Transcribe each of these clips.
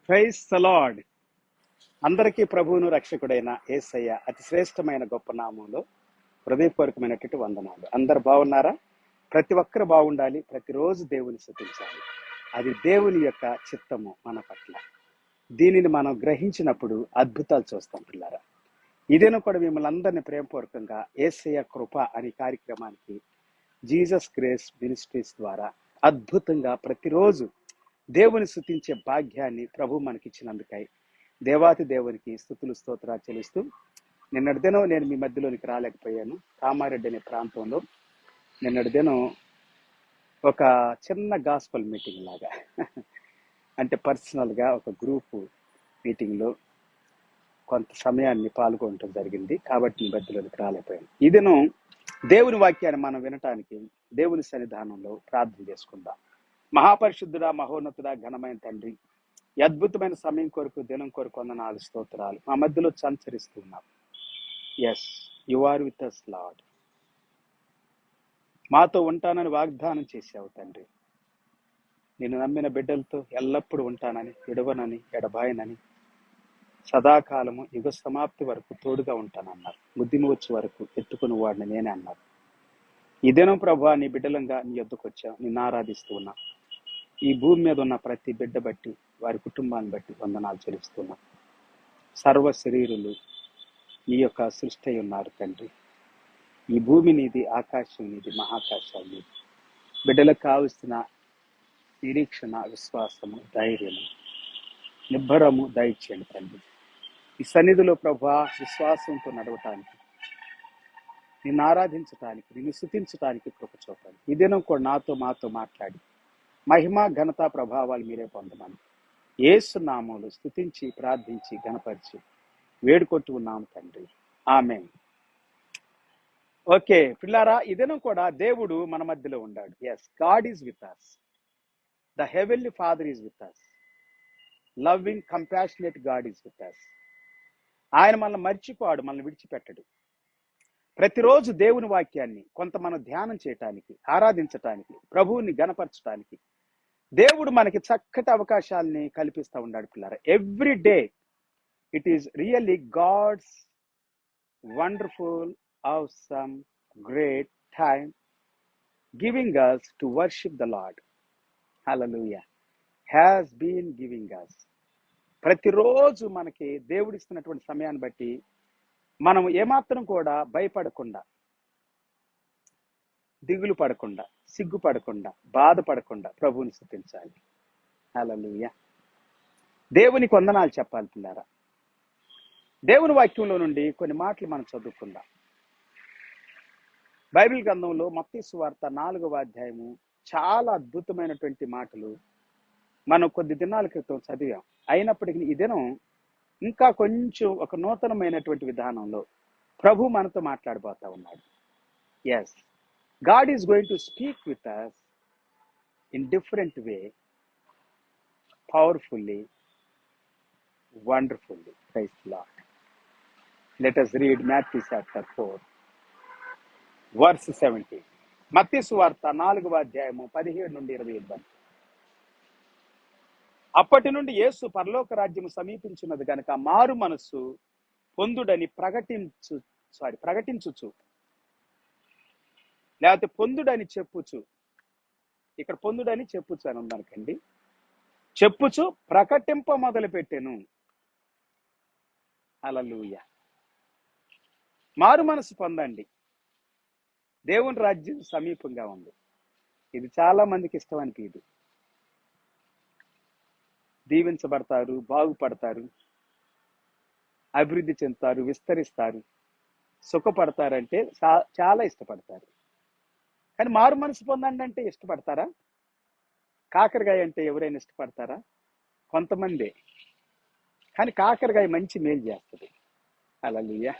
Praise the lord. అందరికీ ప్రభువును రక్షకుడైన యేసయ్య అతి శ్రేష్టమైన గొప్ప నామంలో హృదయపూర్వకమైనటువంటి వందనాలు. అందరు బాగున్నారా? ప్రతి ఒక్కరు బాగుండాలి. ప్రతిరోజు దేవుని స్తుతించాలి. అది దేవుని యొక్క చిత్తము మన పట్ల. దీనిని మనం గ్రహించినప్పుడు అద్భుతాలు చూస్తాం పిల్లారా. ఇదేను కూడా మిమ్మల్ని అందరినీ ప్రేమపూర్వకంగా యేసయ్య కృప అనే కార్యక్రమానికి జీసస్ గ్రేస్ మినిస్ట్రీస్ ద్వారా అద్భుతంగా ప్రతిరోజు దేవుని స్తుతించే భాగ్యాన్ని ప్రభు మనకిచ్చినందుకై దేవాతి దేవునికి స్తుతులు స్తోత్రాలు చెల్లిస్తూ, నిన్నటి దినం నేను మీ మధ్యలోనికి రాలేకపోయాను. కామారెడ్డి అనే ప్రాంతంలో నిన్నటి దినం ఒక చిన్న గాస్పల్ మీటింగ్ లాగా అంటే పర్సనల్గా ఒక గ్రూపు మీటింగ్లో కొంత సమయాన్ని పాల్గొనడం జరిగింది. కాబట్టి మీ మధ్యలోనికి రాలేకపోయాను. ఈ దినం దేవుని వాక్యాన్ని మనం వినటానికి దేవుని సన్నిధానంలో ప్రార్థన చేసుకుందాం. మహాపరిశుద్ధుడా, మహోన్నతుడా, ఘనమైన తండ్రి, ఈ అద్భుతమైన సమయం కొరకు, దినం కొరకు వందనాలు స్తోత్రాలు. మా మధ్యలో సంచరిస్తున్నాం. Yes, you are with us Lord. మాతో ఉంటానని వాగ్దానం చేసావు తండ్రి. నేను నమ్మిన బిడ్డలతో ఎల్లప్పుడూ ఉంటానని, విడవనని, ఎడబాయనని, సదాకాలము యుగ సమాప్తి వరకు తోడుగా ఉంటానన్నారు. ముద్దిమూర్చి వరకు ఎత్తుకుని వాడిని నేనే అన్నారు. ఈ దినం ప్రభా నీ బిడ్డలంగా నీ యొద్దకు వచ్చావు, నిన్ను ఆరాధిస్తూ ఉన్నా. ఈ భూమి మీద ఉన్న ప్రతి బిడ్డ బట్టి, వారి కుటుంబాన్ని బట్టి వందనాలు చెల్లిస్తున్నా. సర్వ శరీరులు నీ యొక్క సృష్టి అయి ఉన్నారు తండ్రి. ఈ భూమి నీది, ఆకాశం నీది, మహాకాశాలు నీది. బిడ్డలకు కావలసిన నిరీక్షణ, విశ్వాసము, ధైర్యము, నిబ్బరము దయచేయండి తండ్రి. ఈ సన్నిధిలో ప్రభా విశ్వాసంతో నడవటానికి, నిన్ను ఆరాధించటానికి, నిన్ను స్తుతించటానికి కృప చూపండి. ఈ దినం కూడా నాతో మాతో మాట్లాడి మహిమ ఘనత ప్రభావాలు మీరే పొందమని యేసు నామములో స్తుతించి ప్రార్థించి గణపరిచి వేడుకొట్టు ఉన్నాము తండ్రి. ఆమేన్. ఓకే పిల్లారా, ఈ దినం కూడా దేవుడు మన మధ్యలో ఉన్నాడు. Yes, God is with us. The heavenly Father is with us. Loving compassionate God is with us. ఆయన మనల్ని మర్చిపోడు, మనల్ని విడిచిపెట్టడు. ప్రతిరోజు దేవుని వాక్యాన్ని కొంత మనం ధ్యానం చేయటానికి, ఆరాధించటానికి, ప్రభువుని గణపరచటానికి దేవుడు మనకి చక్కటి అవకాశాలని కల్పిస్తూ ఉన్నాడు పిల్లారా. Every day it is really God's wonderful, awesome, great time giving us to worship the Lord. Hallelujah. Has been giving us. ప్రతిరోజు మనకి దేవుడిస్తున్నటువంటి సమయాన్ని బట్టి మనం ఏమాత్రం కూడా భయపడకుండా, దిగులు పడకుండా, సిగ్గుపడకుండా, బాధపడకుండా ప్రభువుని స్తుతించాలి. హల్లెలూయా. దేవునికి వందనాలు చెప్పాలి పిల్లారా. దేవుని వాక్యంలో నుండి కొన్ని మాటలు మనం చదువుకుందాం. బైబిల్ గ్రంథంలో మత్తయి సువార్త 4వ అధ్యాయము చాలా అద్భుతమైనటువంటి మాటలు మనం కొద్ది దినాల క్రితం చదివాం. అయినప్పటికీ ఈ దినం ఇంకా కొంచెం ఒక నూతనమైనటువంటి విధానంలో ప్రభు మనతో మాట్లాడబోతా ఉన్నాడు. Yes, God is going to speak with us in different way, powerfully, wonderfully. Praise the Lord. Let us read Matthew chapter 4, verse 17. మత్తయి సువార్త 4వ అధ్యాయము 17 నుండి 25. అప్పటి నుండి యేసు పరలోక రాజ్యము సమీపించున్నది గనుక మారు మనస్సు పొందుడని ప్రకటించుచు, లేకపోతే పొందుడని చెప్పుచు, ఇక్కడ పొందుడని చెప్పుచు అని ఉందనుకండి, చెప్పుచు ప్రకటింప మొదలు పెట్టెను. హల్లెలూయా. మారు మనసు పొందండి, దేవుని రాజ్యం సమీపంగా ఉంది. ఇది చాలా మందికి ఇష్టం అనిపించదు. దీవించబడతారు, బాగుపడతారు, అభివృద్ధి చెందుతారు, విస్తరిస్తారు, సుఖపడతారంటే చాలా ఇష్టపడతారు. కానీ మారు మనసు పొందండి అంటే ఇష్టపడతారా? కాకరకాయ అంటే ఎవరైనా ఇష్టపడతారా? కొంతమంది. కానీ కాకరకాయ మంచి మేలు చేస్తుంది. హల్లెలూయా.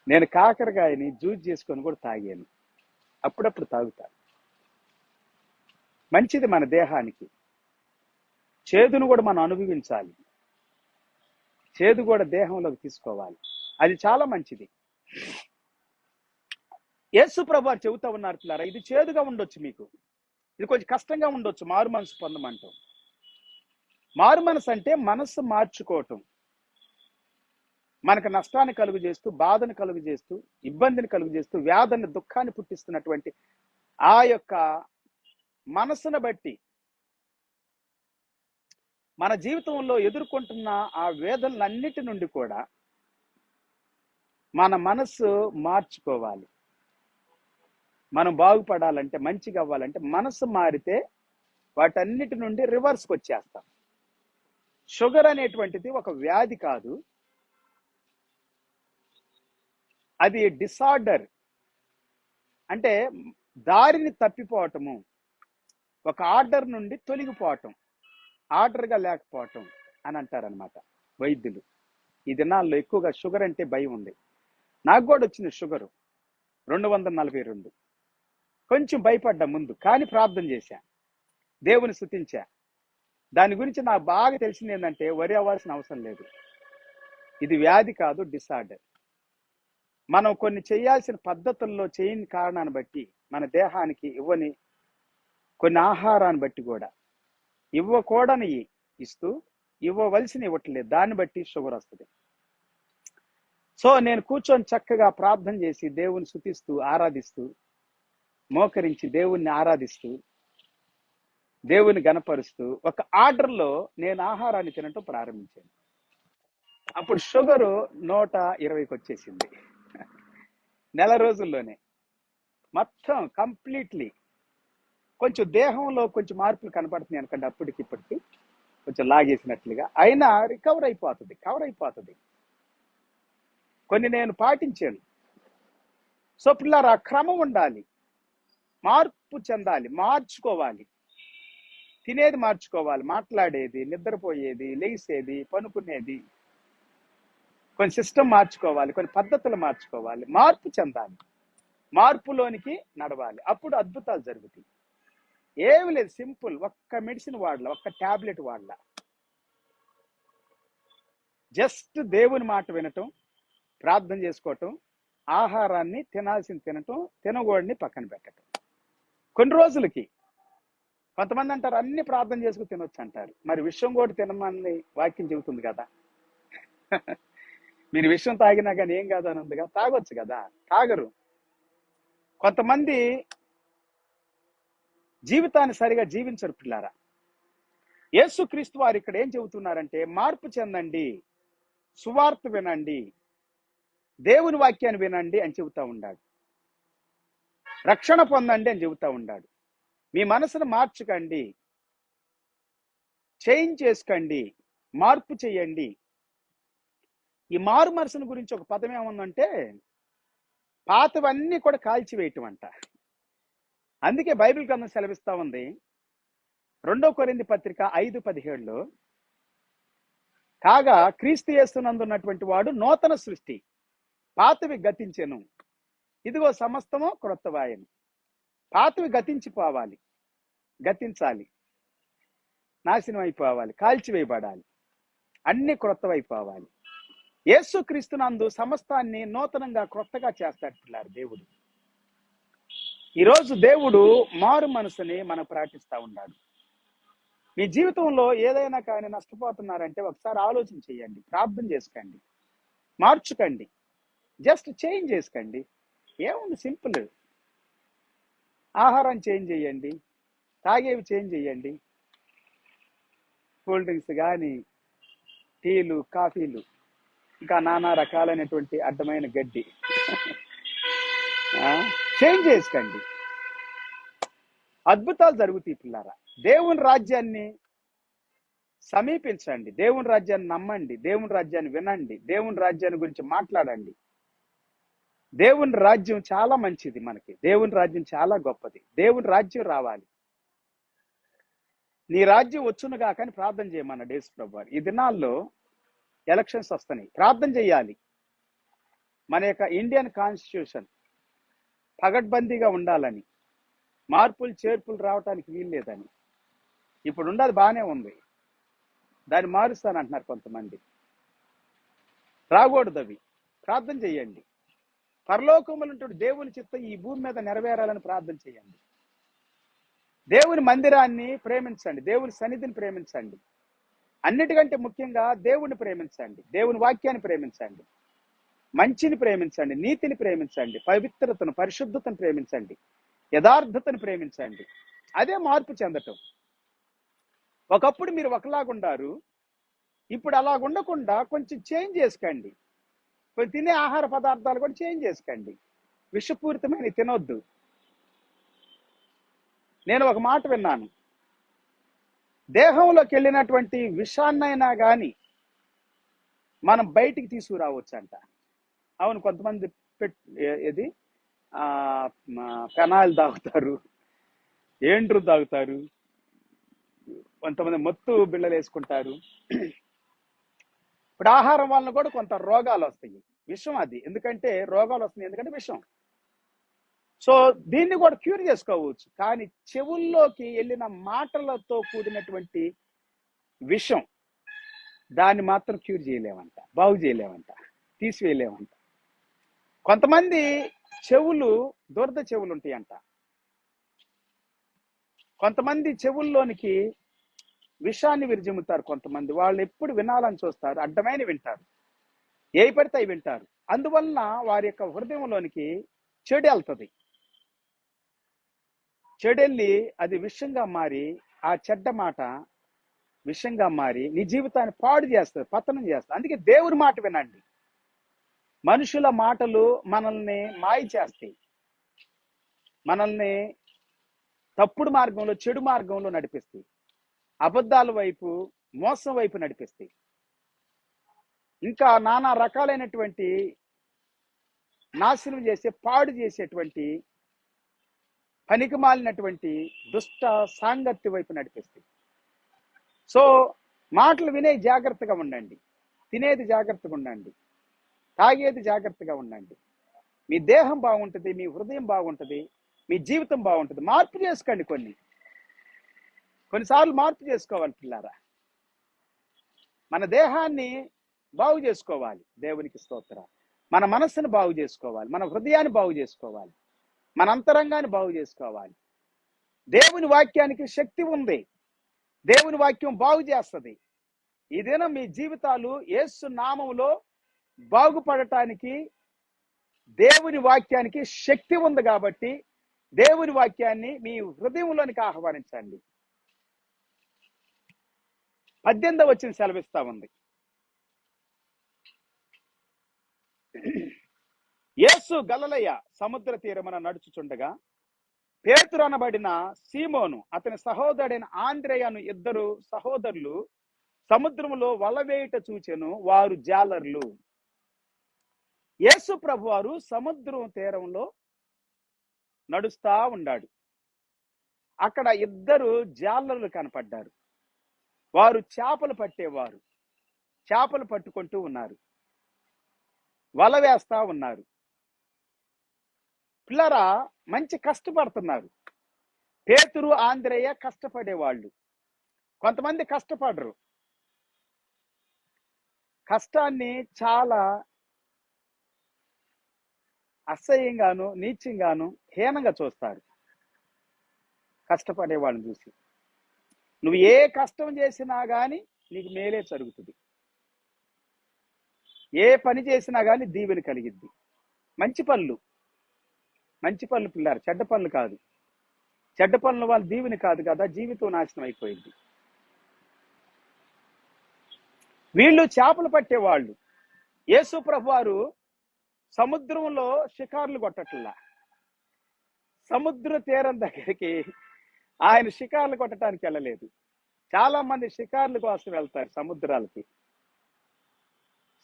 నేను కాకరకాయని జ్యూస్ చేసుకొని కూడా తాగాను, అప్పుడప్పుడు తాగుతాను. మంచిది మన దేహానికి. చేదును కూడా మనం అనుభవించాలి, చేదు కూడా దేహంలోకి తీసుకోవాలి, అది చాలా మంచిది. యేసు ప్రభువు చెబుతా ఉన్నారు పిల్లారా, ఇది చేదుగా ఉండొచ్చు, మీకు ఇది కొంచెం కష్టంగా ఉండొచ్చు మారు మనసు పొందమంటాం. మారు మనసు అంటే మనస్సు మార్చుకోవటం. మనకు నష్టాన్ని కలుగు చేస్తూ, బాధను కలుగు చేస్తూ, ఇబ్బందిని కలుగు చేస్తూ, వ్యాధిని, దుఃఖాన్ని పుట్టిస్తున్నటువంటి ఆ యొక్క మనసును బట్టి మన జీవితంలో ఎదుర్కొంటున్న ఆ వేదనలన్నిటి నుండి కూడా మన మనసు మార్చుకోవాలి. మనం బాగుపడాలంటే, మంచిగా అవ్వాలంటే మనసు మారితే వాటన్నిటి నుండి రివర్స్కి వచ్చేస్తాం. షుగర్ అనేటువంటిది ఒక వ్యాధి కాదు, అది డిసార్డర్. అంటే దారిని తప్పిపోవటము, ఒక ఆర్డర్ నుండి తొలగిపోవటం, ఆర్డర్గా లేకపోవటం అని అంటారనమాట వైద్యులు. ఈ దినాల్లో ఎక్కువగా షుగర్ అంటే భయం ఉంది. నాకు కూడా వచ్చింది షుగరు 242. కొంచెం భయపడ్డా ముందు, కానీ ప్రార్థన చేశా, దేవుని స్తుతించా. దాని గురించి నాకు బాగా తెలిసింది ఏంటంటే, వరి అవ్వాల్సిన అవసరం లేదు. ఇది వ్యాధి కాదు, డిసార్డర్. మనం కొన్ని చేయాల్సిన పద్ధతుల్లో చేయని కారణాన్ని బట్టి, మన దేహానికి ఇవ్వని కొన్ని ఆహారాన్ని బట్టి కూడా, ఇవ్వకూడని ఇస్తూ ఇవ్వవలసిన ఇవ్వట్లేదు, దాన్ని బట్టి షుగర్ వస్తుంది. సో నేను కూర్చొని చక్కగా ప్రార్థన చేసి దేవుని స్తుతిస్తూ, ఆరాధిస్తూ, మోకరించి దేవుణ్ణి ఆరాధిస్తూ, దేవుని గణపరుస్తూ ఒక ఆర్డర్లో నేను ఆహారాన్ని తినటం ప్రారంభించాను. అప్పుడు షుగరు 120కి వచ్చేసింది. నెల రోజుల్లోనే మొత్తం కంప్లీట్లీ. కొంచెం దేహంలో కొంచెం మార్పులు కనపడుతున్నాయి అనుకోండి, అప్పటికి ఇప్పటికి కొంచెం లాగేసినట్లుగా. అయినా కవర్ అయిపోతుంది. కొన్ని నేను పాటించాను. సో పిల్లరా, క్రమం ఉండాలి, మార్పు చెందాలి, మార్చుకోవాలి. తినేది మార్చుకోవాలి, మాట్లాడేది, నిద్రపోయేది, లేసేది, పనుకునేది, కొన్ని సిస్టమ్ మార్చుకోవాలి, కొన్ని పద్ధతులు మార్చుకోవాలి, మార్పు చెందాలి, మార్పులోనికి నడవాలి. అప్పుడు అద్భుతాలు జరుగుతాయి. ఏమి లేదు, సింపుల్. ఒక్క మెడిసిన్ వాడలా, ఒక్క టాబ్లెట్ వాడలా, జస్ట్ దేవుని మాట వినటం, ప్రార్థన చేసుకోవటం, ఆహారాన్ని తినాల్సింది తినటం, తినకూడని పక్కన పెట్టడం. కొన్ని రోజులకి. కొంతమంది అంటారు అన్ని ప్రార్థన చేసుకుని తినొచ్చు అంటారు. మరి విషయం కూడా తినమని వాక్యం చెబుతుంది కదా. మీరు విషయం తాగినా కానీ ఏం కాదు అని ఉంది కదా, తాగొచ్చు కదా, తాగరు. కొంతమంది జీవితాన్ని సరిగా జీవించరు పిల్లారా. యేసుక్రీస్తు వారు ఇక్కడ ఏం చెబుతున్నారంటే, మార్పు చెందండి, సువార్త వినండి, దేవుని వాక్యాన్ని వినండి అని చెబుతా ఉన్నాడు. రక్షణ పొందండి అని చెబుతా ఉన్నాడు. మీ మనసును మార్చుకండి, చేంజ్ చేసుకోండి, మార్పు చేయండి. ఈ మారు మనసును గురించి ఒక పదం ఏముందంటే, పాతవన్నీ కూడా కాల్చివేయటం అంట. అందుకే బైబిల్ గ్రంథం సెలవిస్తా ఉంది, 2 కొరింథీ పత్రిక 5:17లో, కాగా క్రీస్తు యేసునందున్నటువంటి వాడు నూతన సృష్టి, పాతవి గతించెను, ఇదిగో సమస్తము క్రొత్తవాయను. పాతవి గతించిపోవాలి, గతించాలి, నాశనం అయిపోవాలి, కాల్చివేయబడాలి, అన్ని క్రొత్తవైపోవాలి. యేసుక్రీస్తునందు సమస్తాన్ని నూతనంగా క్రొత్తగా చేస్తాడు పిల్లారు దేవుడు. ఈరోజు దేవుడు మారు మనసుని మనం ప్రకటిస్తూ ఉన్నాడు. మీ జీవితంలో ఏదైనా కానీ నష్టపోతున్నారంటే ఒకసారి ఆలోచన చేయండి, ప్రార్థన చేసుకోండి, మార్చుకండి, జస్ట్ చేంజ్ చేసుకోండి. ఏముంది, సింపుల్. ఆహారం చేంజ్ చేయండి, తాగేవి చేంజ్ చేయండి. కూల్ డ్రింక్స్ కానీ, టీలు, కాఫీలు, ఇంకా నానా రకాలైనటువంటి అడ్డమైన గడ్డి చేంజ్ చేసుకోండి. అద్భుతాలు జరుగుతాయి పిల్లారా. దేవుని రాజ్యాన్ని సమీపించండి, దేవుని రాజ్యాన్ని నమ్మండి, దేవుని రాజ్యాన్ని వినండి, దేవుని రాజ్యాన్ని గురించి మాట్లాడండి. దేవుని రాజ్యం చాలా మంచిది మనకి, దేవుని రాజ్యం చాలా గొప్పది. దేవుని రాజ్యం రావాలి, నీ రాజ్యం వచ్చునుగా కానీ ప్రార్థన చేయమన్నాడు యేసు ప్రభువారు. ఈ దినాల్లో ఎలక్షన్స్ వస్తున్నాయి, ప్రార్థన చేయాలి. మన యొక్క ఇండియన్ కాన్స్టిట్యూషన్ పగడ్బందీగా ఉండాలని, మార్పులు చేర్పులు రావడానికి వీల్లేదని. ఇప్పుడు ఉండదు, బాగానే ఉంది, దాన్ని మారుస్తానంటున్నారు కొంతమంది. రాకూడదు అవి. ప్రార్థన చేయండి, పరలోకములుంటాడు దేవుని చిత్తం ఈ భూమి మీద నెరవేరాలని ప్రార్థన చేయండి. దేవుని మందిరాన్ని ప్రేమించండి, దేవుని సన్నిధిని ప్రేమించండి. అన్నిటికంటే ముఖ్యంగా దేవుని ప్రేమించండి, దేవుని వాక్యాన్ని ప్రేమించండి, మంచిని ప్రేమించండి, నీతిని ప్రేమించండి, పవిత్రతను పరిశుద్ధతను ప్రేమించండి, యథార్థతను ప్రేమించండి. అదే మార్పు చెందటం. ఒకప్పుడు మీరు ఒకలాగుండారు, ఇప్పుడు అలాగ ఉండకుండా కొంచెం చేంజ్ చేసుకోండి. కొంచెం తినే ఆహార పదార్థాలు కూడా చేంజ్ చేసుకోండి. విషపూరితమైన తినొద్దు. నేను ఒక మాట విన్నాను, దేహంలోకి వెళ్ళినటువంటి విషాన్నైనా కానీ మనం బయటికి తీసుకురావచ్చు అంట. అవును, కొంతమంది ఏది పెనాయిల్ తాగుతారు, ఏండ్రు తాగుతారు, కొంతమంది మత్తు బిళ్ళలు వేసుకుంటారు. ఇప్పుడు ఆహారం వలన కూడా కొంత రోగాలు వస్తాయి. విషం అది, ఎందుకంటే రోగాలు వస్తున్నాయి ఎందుకంటే విషం. సో దీన్ని కూడా క్యూర్ చేసుకోవచ్చు. కానీ చెవుల్లోకి వెళ్ళిన మాటలతో కూడినటువంటి విషం, దాన్ని మాత్రం క్యూర్ చేయలేమంట, బాగు చేయలేమంట, తీసివేయలేమంట. కొంతమంది చెవులు దురద చెవులు ఉంటాయంట. కొంతమంది చెవుల్లోనికి విషాన్ని విరజిమ్ముతారు. కొంతమంది వాళ్ళు ఎప్పుడు వినాలని చూస్తారు, అడ్డమైన వింటారు, ఏ పడితే అవి వింటారు. అందువలన వారి యొక్క హృదయంలోనికి చెడు వెళ్తుంది. చెడెళ్ళి అది విషంగా మారి, ఆ చెడ్డ మాట విషంగా మారి నీ జీవితాన్ని పాడు చేస్తుంది, పతనం చేస్తుంది. అందుకే దేవుని మాట వినండి. మనుషుల మాటలు మనల్ని మాయ చేస్తాయి, మనల్ని తప్పుడు మార్గంలో, చెడు మార్గంలో నడిపిస్తాయి, అబద్ధాల వైపు, మోసం వైపు నడిపిస్తాయి. ఇంకా నానా రకాలైనటువంటి నాశనం చేసే, పాడు చేసేటువంటి, పనికి మాలినటువంటి దుష్ట సాంగత్య వైపు నడిపిస్తాయి. సో మాటలు వినే జాగ్రత్తగా ఉండండి, తినేది జాగ్రత్తగా ఉండండి, తాగేది జాగ్రత్తగా ఉండండి. మీ దేహం బాగుంటుంది, మీ హృదయం బాగుంటుంది, మీ జీవితం బాగుంటుంది. మార్పు చేసుకోండి. కొన్నిసార్లు మార్పు చేసుకోవాలి పిల్లారా. మన దేహాన్ని బాగు చేసుకోవాలి, దేవునికి స్తోత్రం. మన మనస్సును బాగు చేసుకోవాలి, మన హృదయాన్ని బాగు చేసుకోవాలి, మన అంతరంగాన్ని బాగు చేసుకోవాలి. దేవుని వాక్యానికి శక్తి ఉంది, దేవుని వాక్యం బాగు చేస్తుంది. ఈ దినం మీ జీవితాలు యేసు నామములో బాగుపడటానికి దేవుని వాక్యానికి శక్తి ఉంది. కాబట్టి దేవుని వాక్యాన్ని మీ హృదయంలోనికి ఆహ్వానించండి. 18వ వచనం సెలవిస్తా ఉంది, యేసు గలిలయ సముద్ర తీరమున నడుచుచుండగా పేతురు అనబడిన సీమోను, అతని సహోదరుడైన ఆంద్రేయను, ఇద్దరు సహోదరులు సముద్రములో వలవేయుట చూచెను. వారు జాలర్లు. యేసు ప్రభు వారు సముద్రం తీరంలో నడుస్తా ఉన్నాడు. అక్కడ ఇద్దరు జాలర్లు కనపడ్డారు. వారు చేపలు పట్టేవారు, చేపలు పట్టుకుంటూ ఉన్నారు, వల వేస్తా ఉన్నారు. పిల్లరా మంచి కష్టపడుతున్నారు. పేతురు, ఆంద్రేయ కష్టపడేవాళ్ళు. కొంతమంది కష్టపడరు, కష్టాన్ని చాలా అసహ్యంగాను, నీచంగాను, హీనంగా చూస్తారు. కష్టపడే వాళ్ళని చూసి నువ్వు ఏ కష్టం చేసినా గాని నీకు మేలే జరుగుతుంది, ఏ పని చేసినా గాని దీవెన కలిగిద్ది. మంచి పనులు పిల్లారు, చెడ్డ పనులు కాదు. చెడ్డ పనుల వాళ్ళు దీవెన కాదు కదా, జీవితం నాశనం అయిపోయింది. వీళ్ళు చేపలు పట్టేవాళ్ళు. యేసు ప్రభు వారు సముద్రంలో షికారులు కొట్టట్లా, సముద్ర తీరం దగ్గరికి ఆయన షికారులు కొట్టడానికి వెళ్ళలేదు. చాలా మంది షికారుల కోసం వెళ్తారు సముద్రాలకి,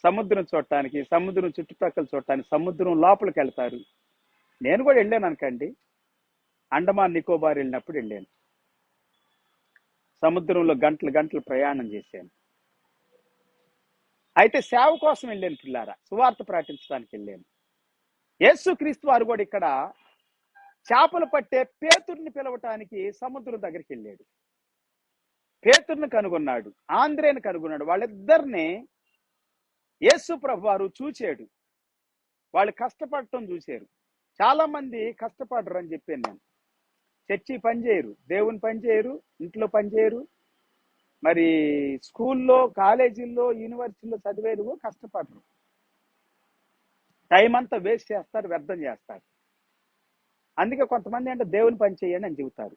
సముద్రం చూడటానికి, సముద్రం చుట్టుపక్కల చూడటానికి, సముద్రం లోపలికి వెళ్తారు. నేను కూడా వెళ్ళాను అనుకోండి, అండమాన్ నికోబార్ వెళ్ళినప్పుడు వెళ్ళాను. సముద్రంలో గంటలు గంటలు ప్రయాణం చేశాను. అయితే సేవ కోసం వెళ్ళాను పిల్లారా, సువార్త ప్రకటించడానికి వెళ్ళాను. యేసుక్రీస్తు వారు కూడా ఇక్కడ చేపలు పట్టే పేతుర్ని పిలవటానికి సముద్రం దగ్గరికి వెళ్ళాడు. పేతుర్ని కనుగొన్నాడు, ఆంద్రేని కనుగొన్నాడు. వాళ్ళిద్దరిని యేసు ప్రభు వారు చూచాడు. వాళ్ళు కష్టపడటం చూశారు. చాలా మంది కష్టపడరు అని చెప్పాను నేను. చర్చి పని చేయరు, దేవుని పని చేయరు, ఇంట్లో పని చేయరు, మరి స్కూల్లో, కాలేజీల్లో, యూనివర్సిటీలో చదివేది కష్టపడరు. టైం అంతా వేస్ట్ చేస్తారు, వ్యర్థం చేస్తారు. అందుకే కొంతమంది అంటే దేవుని పని చేయండి అని చెబుతారు,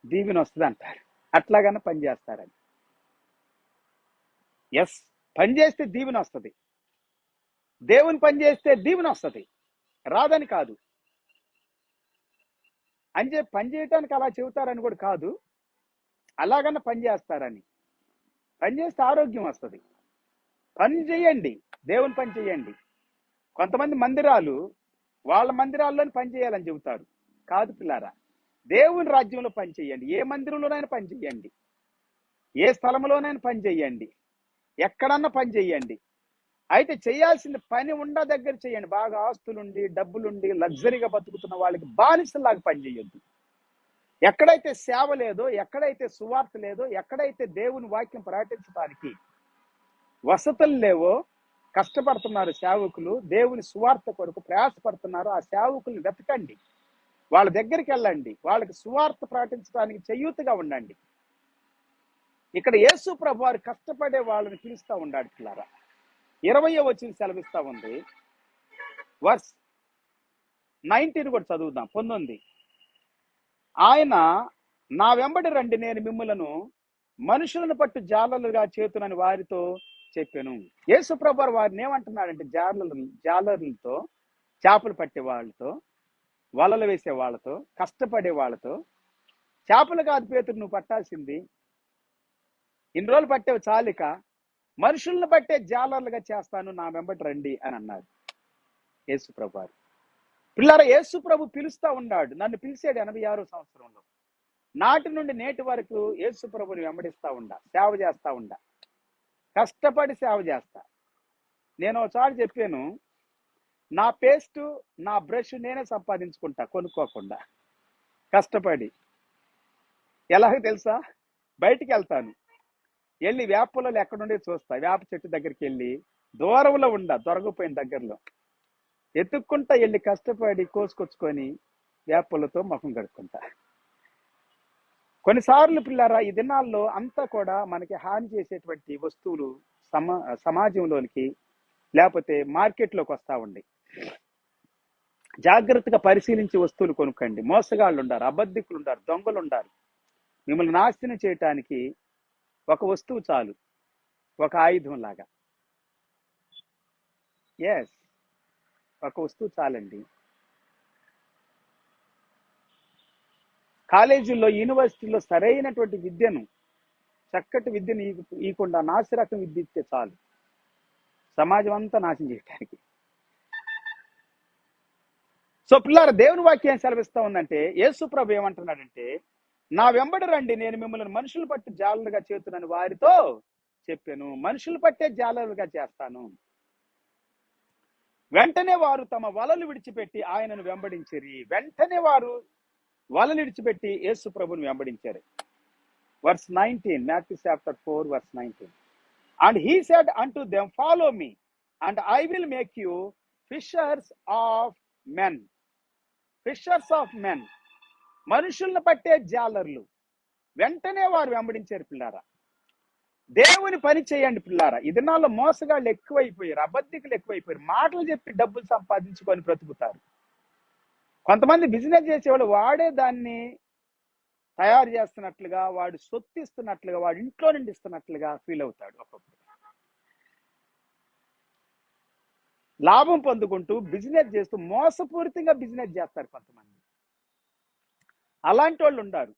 దీవెన వస్తుంది అంటారు, అట్లాగన్నా పని చేస్తారని. ఎస్, పని చేస్తే దీవెన వస్తుంది, దేవుని పని చేస్తే దీవెన వస్తుంది, రాదని కాదు. అని పని చేయటానికి అలా చెబుతారని కూడా కాదు, అలాగన్నా పని చేస్తారని. పని చేస్తే ఆరోగ్యం వస్తుంది. పని చేయండి, దేవుని పని చేయండి. కొంతమంది మందిరాలు వాళ్ళ మందిరాల్లోనే పని చేయాలని చెబుతారు, కాదు పిల్లారా. దేవుని రాజ్యంలో పని చేయండి, ఏ మందిరంలోనైనా పని చేయండి, ఏ స్థలంలోనైనా పని చేయండి, ఎక్కడన్నా పని చేయండి. అయితే చేయాల్సిన పని ఉండ దగ్గర చేయండి. బాగా ఆస్తులుండి, డబ్బులుండి, లగ్జరీగా బతుకుతున్న వాళ్ళకి బానిసలాగా పని చేయొద్దు. ఎక్కడైతే సేవ లేదో, ఎక్కడైతే సువార్త లేదో, ఎక్కడైతే దేవుని వాక్యం ప్రకటించడానికి వసతులు లేవో, కష్టపడుతున్నారు సేవకులు, దేవుని సువార్త కొరకు ప్రయాసపడుతున్నారు, ఆ సేవకుల్ని వెతకండి, వాళ్ళ దగ్గరికి వెళ్ళండి, వాళ్ళకి సువార్త ప్రకటించడానికి చేయూతగా ఉండండి. ఇక్కడ యేసు ప్రభు వారు కష్టపడే వాళ్ళని పిలుస్తూ ఉన్నాడు పిల్లారా. 20వ వచనం సెలవిస్తా ఉంది. వర్స్ 19 కూడా చదువుదాం. 19, ఆయన నా వెంబడి రండి, నేను మిమ్ములను మనుషులను పట్టు జాలరుగా చేతునని వారితో చెప్పాను. యేసు ప్రభు వారిని ఏమంటున్నాడంటే, జాలరులతో, చేపలు పట్టే వాళ్ళతో, వలలు వేసే వాళ్ళతో, కష్టపడే వాళ్ళతో, చేపలు కాదు పేతురు నువ్వు పట్టాల్సింది, ఇన్ని రోజులు పట్టేవి చాలిక, మనుషులను బట్టే జాలర్లుగా చేస్తాను, నా వెంబడి రండి అని అన్నారు యేసు ప్రభు. పిల్లల యేసు ప్రభు పిలుస్తా ఉన్నాడు, నన్ను పిలిచాడు 86వ సంవత్సరంలో. నాటి నుండి నేటి వరకు యేసు ప్రభుని వెంబడిస్తా ఉండా, సేవ చేస్తా ఉండా, కష్టపడి సేవ చేస్తా. నేను ఒకసారి చెప్పాను, నా పేస్ట్, నా బ్రష్ నేనే సంపాదించుకుంటా కొనుక్కోకుండా, కష్టపడి. ఎలాగో తెలుసా, బయటికి వెళ్తాను, వెళ్ళి వేప పొలాలు ఎక్కడుండే చూస్తా, వేప చెట్టు దగ్గరికి వెళ్ళి దూరంలో ఉండా, దొరకపోయిన దగ్గరలో ఎత్తుక్కుంటా వెళ్ళి కష్టపడి కోసుకొచ్చుకొని వేపలతో ముఖం కడుక్కుంటా. కొన్నిసార్లు పిల్లారా, ఈ దినాల్లో అంతా కూడా మనకి హాని చేసేటువంటి వస్తువులు సమాజంలోనికి లేకపోతే మార్కెట్లోకి వస్తూ ఉండి, జాగ్రత్తగా పరిశీలించి వస్తువులు కొనుక్కండి. మోసగాళ్ళు ఉండారు, అబద్ధికులు ఉండారు, దొంగలు ఉండారు. మిమ్మల్ని నాశనం చేయటానికి ఒక వస్తువు చాలు, ఒక ఆయుధం లాగా. ఎస్, ఒక వస్తువు చాలండి. కాలేజీల్లో, యూనివర్సిటీలో సరైనటువంటి విద్యను, చక్కటి విద్యను ఇవ్వకుండా నాసిరకం విద్య ఇస్తే చాలు, సమాజం అంతా నాశనం చేయడానికి. సో పిల్లారా, దేవుని వాక్యం సెలవిస్తా ఉందంటే, యేసు ప్రభు ఏమంటున్నాడంటే, నా వెంబడి రండి, నేను మిమ్మల్ని మనుషులు పట్టి జాలరుగా చేతునని వారితో చెప్పాను. మనుషులు పట్టే జాలరుగా చేస్తాను. వెంటనే వారు తమ వలలు విడిచిపెట్టి ఆయనను వెంబడించిరి. వెంటనే వారు వలలు విడిచిపెట్టి యేసు ప్రభుని వెంబడించారు. Verse 19, Matthew chapter 4 verse 19. And he said unto them, follow me, and I will make you fishers of men. Fishers of men, మనుషులను పట్టే జాలర్లు. వెంటనే వారు వెంబడించారు పిల్లారా. దేవుని పని చేయండి పిల్లారా. ఈ దినాల్లో మోసగాళ్ళు ఎక్కువైపోయారు, అబద్ధికులు ఎక్కువైపోయారు, మాటలు చెప్పి డబ్బులు సంపాదించుకొని బ్రతుకుతారు. కొంతమంది బిజినెస్ చేసేవాళ్ళు వాడే దాన్ని తయారు చేస్తున్నట్లుగా, వాడు సొత్తిస్తున్నట్లుగా, వాడు ఇంట్లో నుండి ఇస్తున్నట్లుగా ఫీల్ అవుతాడు. ఒక్కొక్కరు లాభం పొందుకుంటూ బిజినెస్ చేస్తూ మోసపూరితంగా బిజినెస్ చేస్తారు కొంతమంది. అలాంటి వాళ్ళు ఉన్నారు.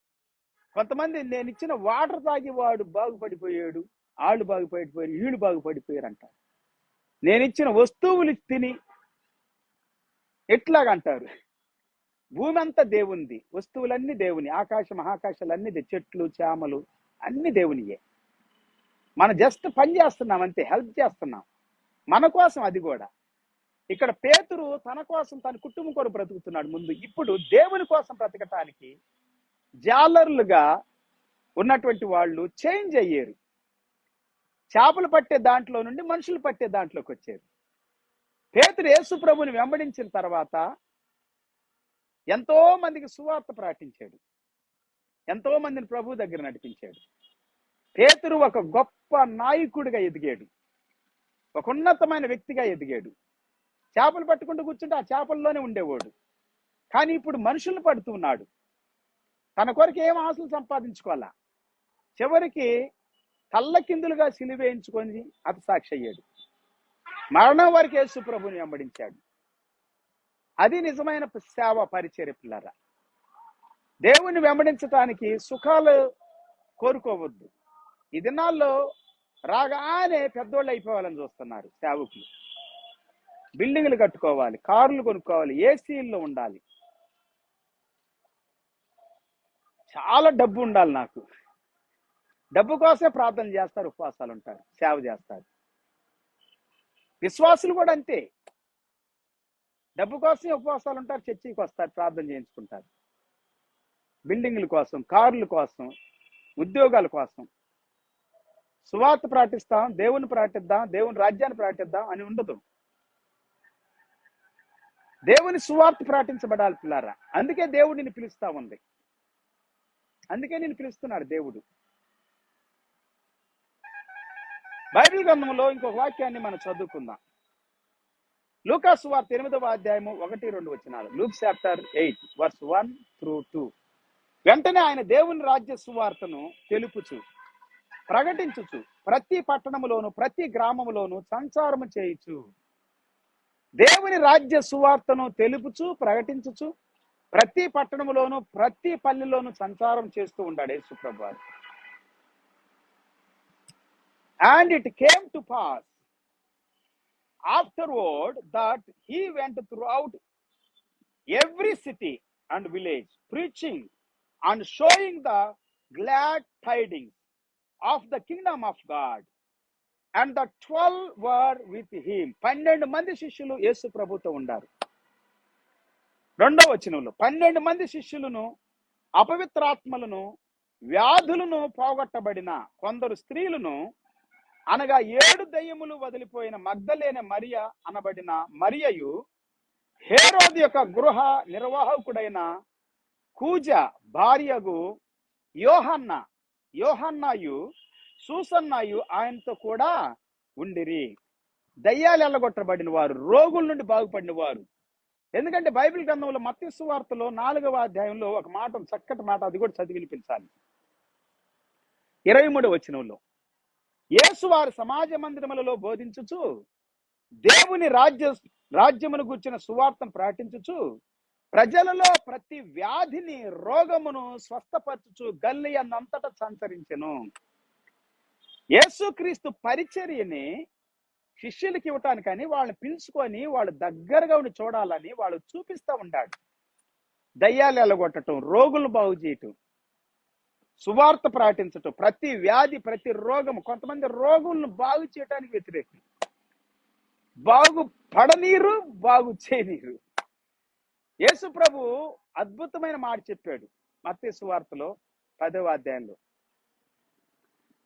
కొంతమంది నేను ఇచ్చిన వాటర్ తాగి వాడు బాగుపడిపోయాడు, వాళ్ళు బాగుపడిపోయారు, వీళ్ళు బాగుపడిపోయారు అంటారు. నేను ఇచ్చిన వస్తువులు తిని ఎట్లాగంటారు. భూమి అంతా దేవునిది, వస్తువులన్నీ దేవుని, ఆకాశ మహాకాశాలన్నీ, చెట్లు చేమలు అన్ని దేవునియే. మనం జస్ట్ పని చేస్తున్నాం అంతే, హెల్ప్ చేస్తున్నాం మన కోసం. అది కూడా ఇక్కడ పేతురు తన కోసం, తన కుటుంబం కొరకు బ్రతుకుతున్నాడు ముందు. ఇప్పుడు దేవుని కోసం బ్రతకటానికి జాలర్లుగా ఉన్నటువంటి వాళ్ళు చేంజ్ అయ్యారు. చేపలు పట్టే దాంట్లో నుండి మనుషులు పట్టే దాంట్లోకి వచ్చారు. పేతురు యేసు ప్రభుని వెంబడించిన తర్వాత ఎంతో మందికి సువార్త ప్రకటించాడు, ఎంతో మందిని ప్రభు దగ్గర నడిపించాడు. పేతురు ఒక గొప్ప నాయకుడిగా ఎదిగాడు, ఒక ఉన్నతమైన వ్యక్తిగా ఎదిగాడు. చేపలు పట్టుకుంటూ కూర్చుంటే ఆ చేపల్లోనే ఉండేవాడు. కానీ ఇప్పుడు మనుషులను పడుతున్నాడు. తన కొరకు ఏం ఆశలు సంపాదించుకోవాలా, చివరికి తల్లకిందులుగా సిలువేయించుకొని హతసాక్షి అయ్యాడు. మరణం వరకు యేసు ప్రభుని వెంబడించాడు. అది నిజమైన సేవ పరిచర్య పిల్లరా. దేవుని వెంబడించడానికి సుఖాలు కోరుకోవద్దు. ఈ దినాల్లో రాగానే పెద్దోళ్ళు అయిపోవాలని చూస్తున్నారు సేవకులు. బిల్డింగ్లు కట్టుకోవాలి, కార్లు కొనుక్కోవాలి, ఏసీల్లో ఉండాలి, చాలా డబ్బు ఉండాలి. నాకు డబ్బు కోసమే ప్రార్థన చేస్తారు, ఉపవాసాలు ఉంటారు, సేవ చేస్తారు. విశ్వాసులు కూడా అంతే, డబ్బు కోసమే ఉపవాసాలు ఉంటారు, చర్చికి వస్తారు, ప్రార్థన చేయించుకుంటారు. బిల్డింగ్ల కోసం, కార్ల కోసం, ఉద్యోగాల కోసం. సువార్త ప్రకటిస్తాం, దేవుని ప్రకటిద్దాం, దేవుని రాజ్యాన్ని ప్రకటిద్దాం అని ఉండదు. దేవుని సువార్త ప్రకటించబడాలి పిల్లారా. అందుకే దేవుడు నిన్ను పిలుస్తా ఉంది, అందుకే నేను పిలుస్తున్నాడు దేవుడు. బైబిల్ గ్రంథంలో ఇంకొక వాక్యాన్ని మనం చదువుకుందాం. లూకా సువార్త 8వ అధ్యాయము 1-2 వచనాలు. Luke chapter 8 verse 1-2. వెంటనే ఆయన దేవుని రాజ్య సువార్తను తెలుపుచు ప్రకటించుచు ప్రతి పట్టణములోను ప్రతి గ్రామములోను సంచారము చేయుచు. దేవుని రాజ్య సువార్తను తెలుపుచు ప్రకటించుచు ప్రతి పట్టణములోను ప్రతి పల్లెలోను సంచారం చేస్తూ ఉన్నాడు యేసు ప్రభువారు. And it came to pass afterward that he went throughout every city and village, preaching and showing the glad tidings of the kingdom of God. And the 12 were with him. 12 మంది శిష్యులు యేసు ప్రభుతో ఉన్నారు. 2వ వచనంలో 12 మంది శిష్యులను, అపవిత్రాత్మలను, వ్యాధులను పోగొట్టబడిన కొందరు స్త్రీలను, అనగా 7 దయ్యములు వదిలిపోయిన మగ్దలేనే మరియ అనబడిన మరియయు, హేరోదు యొక్క గృహ నిర్వాహకుడైన కూజ భార్యగు యోహన్నాయు సూసన్నాయు ఆయనతో కూడా ఉండిరి. దయ్యాలు ఎల్లగొట్టబడిన వారు, రోగుల నుండి బాగుపడిన వారు. ఎందుకంటే బైబిల్ గ్రంథంలో మత్తయి సువార్తలో 4వ అధ్యాయంలో ఒక మాట, చక్కటి మాట, అది కూడా చదివి వినిపించాలి. 23వ వచనంలో యేసు వారు సమాజ మందిరములలో బోధించుచు దేవుని రాజ్యమును గూర్చిన సువార్తను ప్రకటించుచు ప్రజలలో ప్రతి వ్యాధిని రోగమును స్వస్థపరచుచు గల్లియన్నంతటా సంచరించెను. యేసుక్రీస్తు పరిచర్యని శిష్యులకి ఇవ్వటానికని వాళ్ళని పిలుచుకొని వాళ్ళు దగ్గరగా ఉండి చూడాలని వాళ్ళు చూపిస్తూ ఉన్నాడు. దయ్యాలు ఎల్లగొట్టడం, రోగులను బాగు చేయటం, సువార్త ప్రకటించటం, ప్రతి వ్యాధి ప్రతి రోగము. కొంతమంది రోగులను బాగు చేయటానికి వ్యతిరేకం, బాగు పడనీరు, బాగు చేయనీరు. యేసు ప్రభు అద్భుతమైన మాట చెప్పాడు మత్తయి సువార్తలో 10వ అధ్యాయంలో.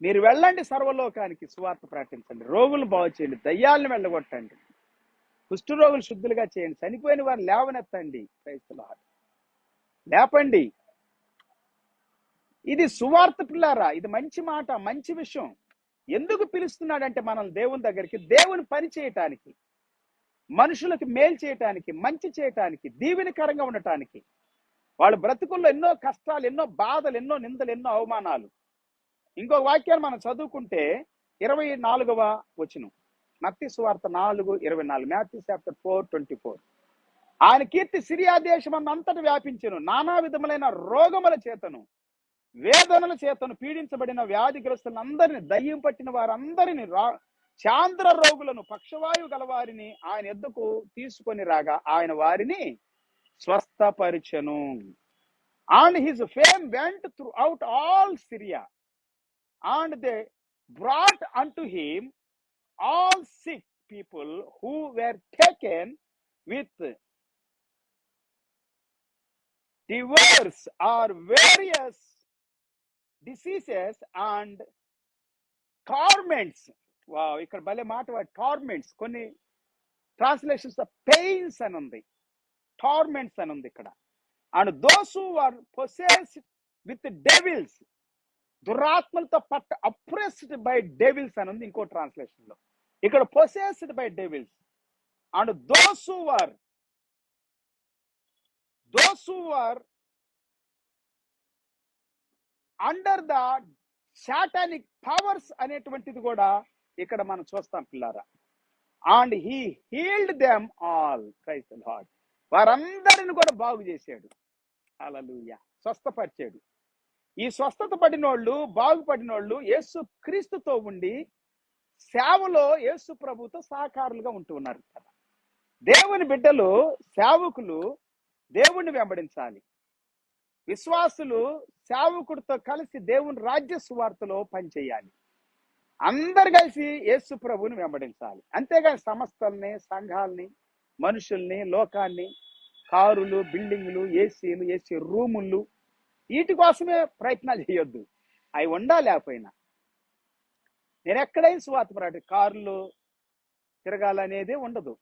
మీరు వెళ్ళండి, సర్వలోకానికి సువార్త ప్రకటించండి, రోగులను బాగు చేయండి, దయ్యాలను వెళ్ళగొట్టండి, కుష్ఠరోగులు శుద్ధులుగా చేయండి, చనిపోయిన వారు లేవనెత్తండి, క్రైస్తవులారా లేపండి. ఇది సువార్త పిల్లారా, ఇది మంచి మాట, మంచి విషయం. ఎందుకు పిలుస్తున్నాడంటే మనల్ని దేవుని దగ్గరికి, దేవుని పని చేయటానికి, మనుషులకు మేలు చేయటానికి, మంచి చేయటానికి, దీవెనకరంగా ఉండటానికి. వాళ్ళ బ్రతుకుల్లో ఎన్నో కష్టాలు, ఎన్నో బాధలు, ఎన్నో నిందలు, ఎన్నో అవమానాలు. ఇంకో వాక్యాన్ని మనం చదువుకుంటే 24వ వచనం, మత్తయి సువార్త 4:24, మాథ్యూ చాప్టర్ 4:24. ఆయన కీర్తి సిరియా దేశం అంతటా వ్యాపించెను. నానా విధములైన రోగముల చేతను వేదనల చేతను పీడించబడిన వ్యాధిగ్రస్తులను అందరిని, దయ్యం పట్టిన వారందరిని, చాంద్ర రోగులను, పక్షవాయువు గలవారిని ఆయన ఎద్దకు తీసుకొని రాగా ఆయన వారిని స్వస్థపరిచెను. And his fame went throughout all Syria, and they brought unto him all sick people who were taken with divers or various diseases and torments. Wow, ఇక్కడ భలే మాట, టార్మెంట్స్. కొన్ని ట్రాన్స్లేషన్స్ పెయిన్స్ అని ఉంది, టార్మెంట్స్ అని ఉంది ఇక్కడ. And those who are possessed with devils, దురాత్మలతో అప్రెస్డ్ బై డెవిల్స్ అని ఉంది ఇంకో ట్రాన్స్లేషన్ లో. ఇక్కడ possessed by devils and those who are under the satanic powers అనేటువంటిది కూడా ఇక్కడ మనం చూస్తాం పిల్లారా. And he healed them all, praise the Lord. వారందరిని కూడా బాగు చేశాడు, హల్లెలూయా, స్వస్థపరిచాడు. ఈ స్వస్థత పడినోళ్ళు, బాగుపడినోళ్ళు యేసు క్రీస్తుతో ఉండి సేవలో యేసు ప్రభుతో సహకారులుగా ఉంటూ ఉన్నారు కదా. దేవుని బిడ్డలు, సేవకులు దేవుణ్ణి వెంబడించాలి. విశ్వాసులు సేవకుడితో కలిసి దేవుని రాజ్య సువార్తలో పనిచేయాలి. అందరు కలిసి యేసు ప్రభువుని వెంబడించాలి. అంతేగాని సంస్థల్ని, సంఘాలని, మనుషుల్ని, లోకాన్ని, కారులు, బిల్డింగ్లు, ఏసీలు, ఏసీ రూములు, వీటి కోసమే ప్రయత్నాలు చేయొద్దు. అవి ఉండాలేకపోయినా నేను ఎక్కడైనా సువార్త కారులో తిరగాలనేదే ఉండదు.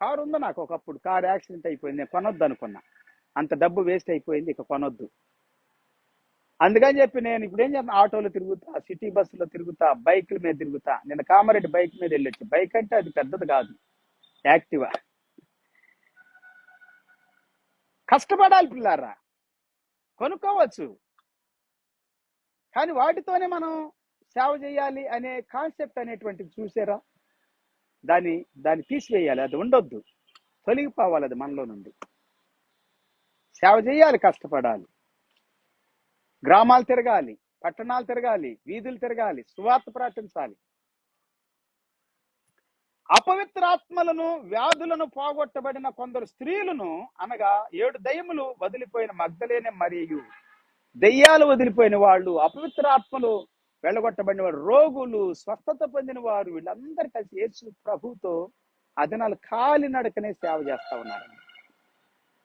కారు ఉందో నాకు ఒకప్పుడు, కారు యాక్సిడెంట్ అయిపోయింది, నేను కొనొద్దు అనుకున్నా. అంత డబ్బు వేస్ట్ అయిపోయింది, ఇక కొనొద్దు. అందుకని చెప్పి నేను ఇప్పుడు ఏం చేస్తాను, ఆటోలో తిరుగుతా, సిటీ బస్సులో తిరుగుతా, బైకుల మీద తిరుగుతా. నేను కామారెడ్డి బైక్ మీద వెళ్ళొచ్చు. బైక్ అంటే అది పెద్దది కాదు, యాక్టివా. కష్టపడాలి పిల్లారా, కొనుక్కోవచ్చు, కానీ వాటితోనే మనం సేవ చేయాలి అనే కాన్సెప్ట్ అనేటువంటిది చూసారా, దాన్ని తీసివేయాలి. అది ఉండొద్దు, తొలగిపోవాలి అది మనలో నుండి. సేవ చేయాలి, కష్టపడాలి, గ్రామాలు తిరగాలి, పట్టణాలు తిరగాలి, వీధులు తిరగాలి, సువార్త ప్రకటించాలి. అపవిత్రాత్మలను, వ్యాధులను పోగొట్టబడిన కొందరు స్త్రీలను, అనగా 7 దయ్యములు వదిలిపోయిన మగ్దలేనే మరియు దెయ్యాలు వదిలిపోయిన వాళ్ళు, అపవిత్రాత్మలు వెళ్ళగొట్టబడిన వారు, రోగులు, స్వస్థత పొందిన వారు, వీళ్ళందరూ కలిసి యేసు ప్రభుతో అదనాలు కాలినడకనే సేవ చేస్తా ఉన్నారు